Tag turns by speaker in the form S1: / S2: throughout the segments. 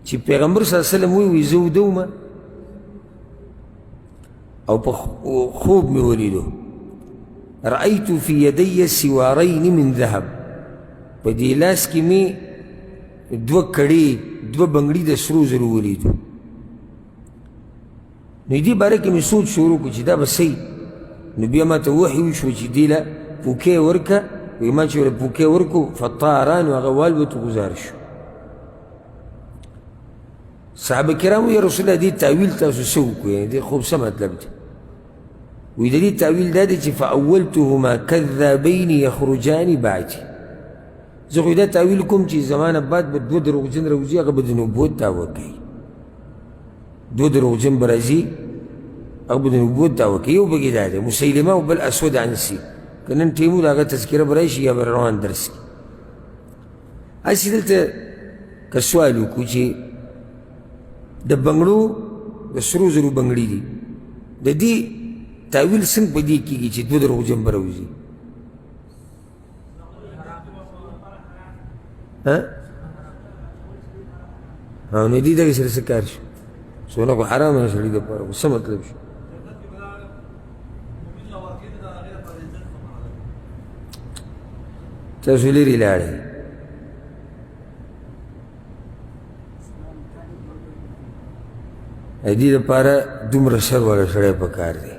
S1: چې پیغمبر صلی الله علیه وسلم وی زه وده ومه او په خوب مې ولیدو رأیت فی یدی سوارین من ذهب په دې لاس کې مې دوه کړې دوه بنګړي د سرو زرو ولیدو نو دې باره کې مې سوچ شروع کړو چې دا به صحیح نو بیا ما ته وحي وشو چې دې له پوکې ورکه وایي ما چې ورله پوکې ورکو فطاره نو هغه والوتو ګزار شو صحابه کرامو یا رسول الله دې تاویل تاسو څه وکړو یعنې دې خوب څه مطلب دی وی د دې تاویل دا دی چې فاولتهما کذابین یخرجان بعدي زه خو دا تاویل کوم چې زما نه بعد به دوه دروغجن راوځي هغه به د نبوت دعوه کوي دوه دروغجن به راځي هغه به د نبوت دعوه کوي یو پکې دا دی مسیلمه او بل اسود عنسي که نن ټیم د هغه تذکره به راشي یا به روان درس کي هسې دلته که سوال وکړو چې د بنګړو د سرو زرو بنګړي دي د دې تاویل څنګه په دې کېږي چې دوه دروغجن به راوځي نو دې دغې سره څه کار شو سونه خو حرامه ده سړي دپاره خو څه مطلب شو تاسو لرې لاړئ د دې دپاره دومره سر والا سړی په کار دی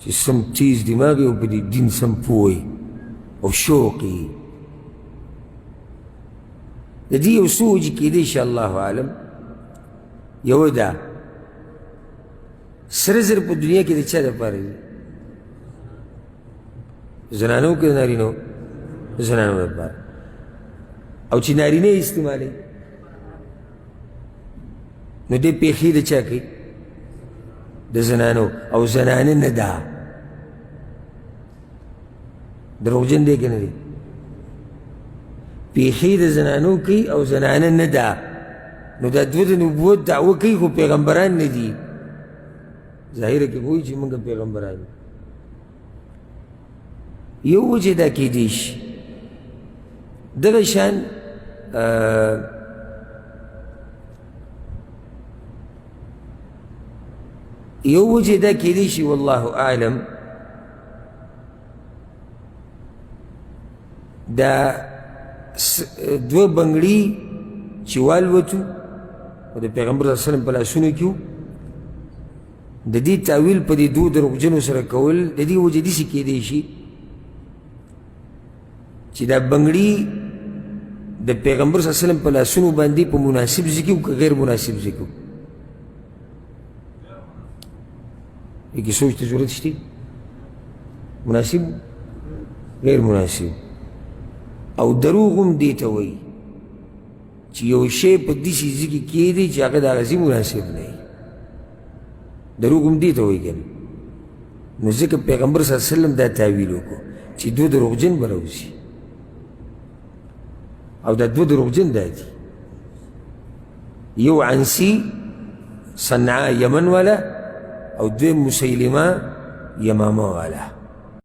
S1: چې سم تیز دماغ یې او په دې دین سم پوه او شوق یې د دې یو څه وجې کېدی شي الله عالم یوه دا سره زر په دنیا کې د چا دپاره دي زنانو که د نارینو د زنانو دپاره او چې نارینه یې استعمالوي نو دې پیښې د چا کوي د زنانو او زنانه نه ده دروغجن دی که نه دی پیښې د زنانو کوي او زنانه نه ده نو دا دوه د نبوت دعوه کوي خو پیغمبران نه دي ظاهره کې وایي چې موږ پیغمبران یو وجه دا کېدی شي دغه شان یو وجه دا کېدی شي والله اعلم دا دوه بنګړي چې والوتو او د پیغمبر صلی الله علیه وسلم په لاسونو کې وو د دې تاویل په دې دوه دروغجنو سره کول د دې وجې داسې کېدی شي چې دا بنګړي د پیغمبر صلی الله علیه وسلم په لاسونو باندې په مناسب ځای کې وو که غیر مناسب ځای کې وو یکی سوچ ته ضرورت شته مناسب غیر مناسب او دروغ هم دې ته وایي چې یو شی په داسې ځای کې کېدی چې هغه د هغه ځای مناسب نه وي دروغ هم دې ته وایي که نه نو ځکه پیغمبر صلی الله علیه وسلم دا تاویل وکړو چې دوه دروغجن به راوځي او دا دوه دروغجن دا دي یو عنسي صنعاء یمن والا او دویم مسیلمه یمامه والا